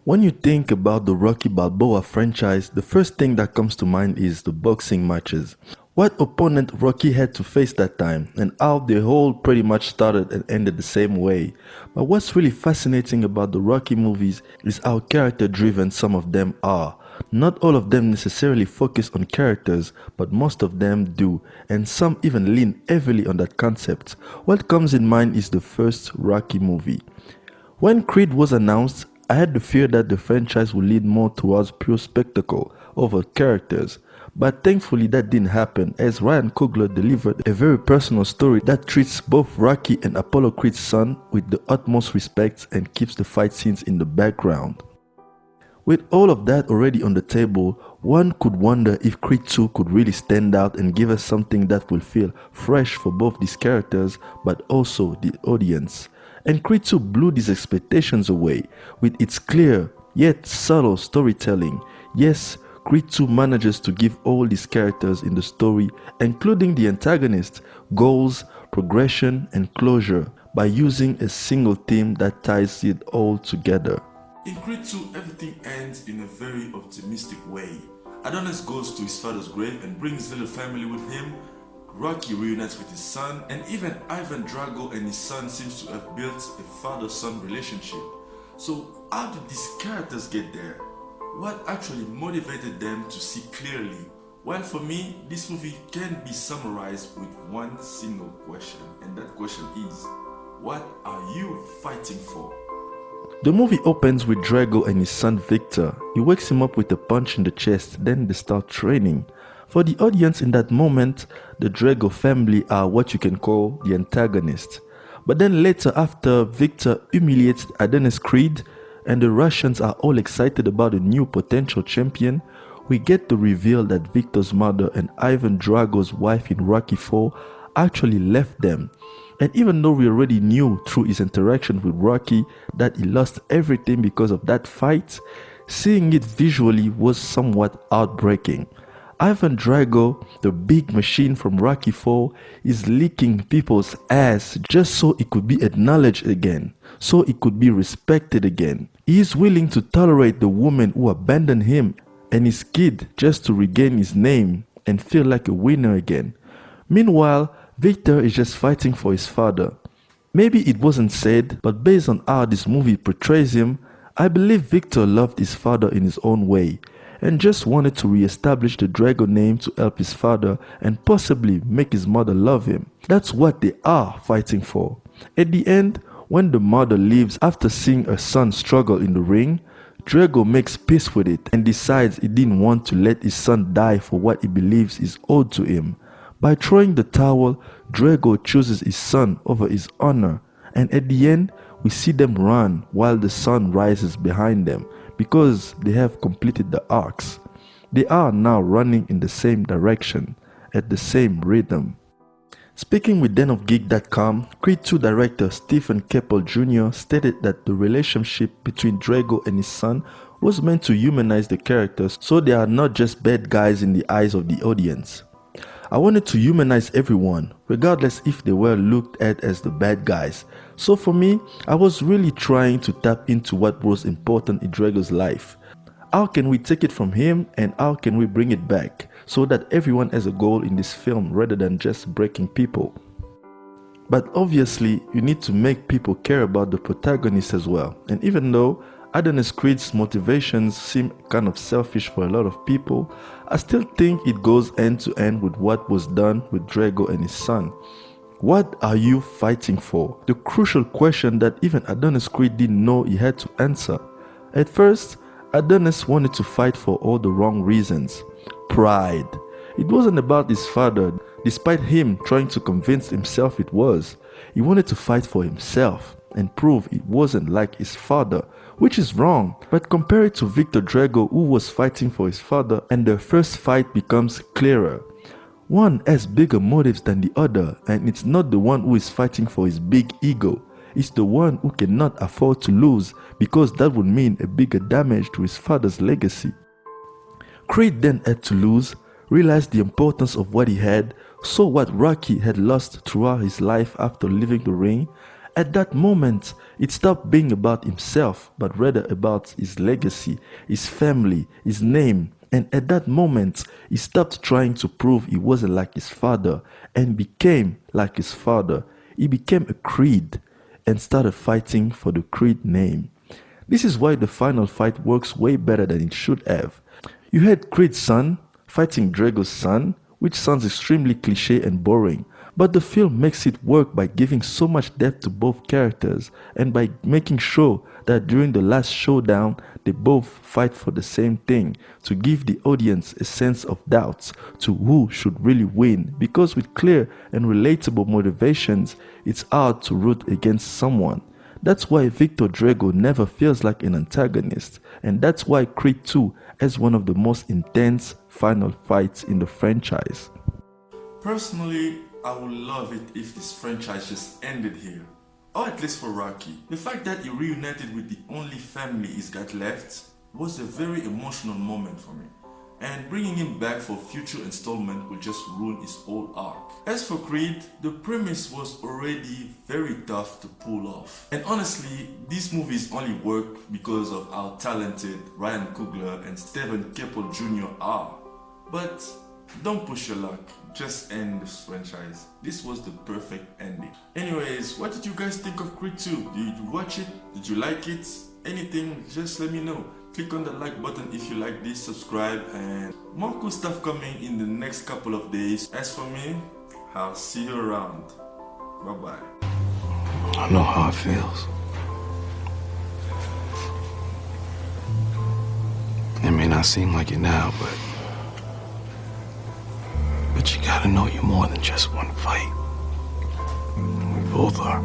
When you think about the Rocky Balboa franchise, the first thing that comes to mind is the boxing matches. What opponent Rocky had to face that time, and how the whole pretty much started and ended the same way. But what's really fascinating about the Rocky movies is how character driven some of them are. Not all of them necessarily focus on characters, but most of them do, and some even lean heavily on that concept. What comes in mind is the first Rocky movie. When Creed was announced, I had the fear that the franchise would lead more towards pure spectacle over characters, but thankfully that didn't happen, as Ryan Coogler delivered a very personal story that treats both Rocky and Apollo Creed's son with the utmost respect and keeps the fight scenes in the background. With all of that already on the table, one could wonder if Creed 2 could really stand out and give us something that will feel fresh for both these characters but also the audience. And Creed 2 blew these expectations away with its clear yet subtle storytelling. Yes, Creed 2 manages to give all these characters in the story, including the antagonist, goals, progression, and closure by using a single theme that ties it all together. In Creed 2, everything ends in a very optimistic way. Adonis goes to his father's grave and brings little family with him. Rocky reunites with his son, and even Ivan Drago and his son seems to have built a father-son relationship. So how did these characters get there? What actually motivated them to see clearly? Well, for me, this movie can be summarized with one single question, and that question is, what are you fighting for? The movie opens with Drago and his son Victor. He wakes him up with a punch in the chest, then they start training. For the audience in that moment, the Drago family are what you can call the antagonists. But then later, after Victor humiliates Adonis Creed and the Russians are all excited about a new potential champion, we get the reveal that Victor's mother and Ivan Drago's wife in Rocky 4 actually left them. And even though we already knew through his interaction with Rocky that he lost everything because of that fight, seeing it visually was somewhat heartbreaking. Ivan Drago, the big machine from Rocky 4, is licking people's ass just so it could be acknowledged again, so it could be respected again. He is willing to tolerate the woman who abandoned him and his kid just to regain his name and feel like a winner again. Meanwhile, Victor is just fighting for his father. Maybe it wasn't said, but based on how this movie portrays him, I believe Victor loved his father in his own way and just wanted to re-establish the Drago name to help his father and possibly make his mother love him. That's what they are fighting for. At the end, when the mother leaves after seeing her son struggle in the ring, Drago makes peace with it and decides he didn't want to let his son die for what he believes is owed to him. By throwing the towel, Drago chooses his son over his honor, and at the end, we see them run while the sun rises behind them because they have completed the arcs. They are now running in the same direction, at the same rhythm. Speaking with denofgeek.com, Creed 2 director Stephen Keppel Jr. stated that the relationship between Drago and his son was meant to humanize the characters so they are not just bad guys in the eyes of the audience. I wanted to humanize everyone, regardless if they were looked at as the bad guys. So for me, I was really trying to tap into what was important in Drago's life. How can we take it from him and how can we bring it back so that everyone has a goal in this film rather than just breaking people? But obviously, you need to make people care about the protagonist as well. And even though Adonis Creed's motivations seem kind of selfish for a lot of people, I still think it goes end to end with what was done with Drago and his son. What are you fighting for? The crucial question that even Adonis Creed didn't know he had to answer. At first, Adonis wanted to fight for all the wrong reasons. Pride. It wasn't about his father, despite him trying to convince himself it was. He wanted to fight for himself and prove it wasn't like his father, which is wrong. But compare it to Victor Drago, who was fighting for his father, and their first fight becomes clearer. One has bigger motives than the other, and it's not the one who is fighting for his big ego. It's the one who cannot afford to lose because that would mean a bigger damage to his father's legacy. Creed then had to lose, realized the importance of what he had, saw what Rocky had lost throughout his life after leaving the ring, At that moment, it stopped being about himself, but rather about his legacy, his family, his name. And at that moment, he stopped trying to prove he wasn't like his father and became like his father. He became a Creed and started fighting for the Creed name. This is why the final fight works way better than it should have. You had Creed's son fighting Drago's son, which sounds extremely cliche and boring, but the film makes it work by giving so much depth to both characters and by making sure that during the last showdown they both fight for the same thing, to give the audience a sense of doubts to who should really win, because with clear and relatable motivations it's hard to root against someone. That's why Victor Drago never feels like an antagonist, and that's why Creed 2 has one of the most intense final fights in the franchise. Personally, I would love it if this franchise just ended here. Or at least for Rocky. The fact that he reunited with the only family he's got left was a very emotional moment for me. And bringing him back for future installment will just ruin his whole arc. As for Creed, the premise was already very tough to pull off. And honestly, these movies only work because of how talented Ryan Coogler and Steven Caple Jr. are. But don't push your luck, just end this franchise. This was the perfect ending. Anyways, what did you guys think of Creed 2? Did you watch it? Did you like it? Anything, just let me know. Click on the like button if you like this, subscribe, and more cool stuff coming in the next couple of days. As for me, I'll see you around. Bye bye. I know how it feels. It may not seem like it now, but you gotta know you're more than just one fight. We both are.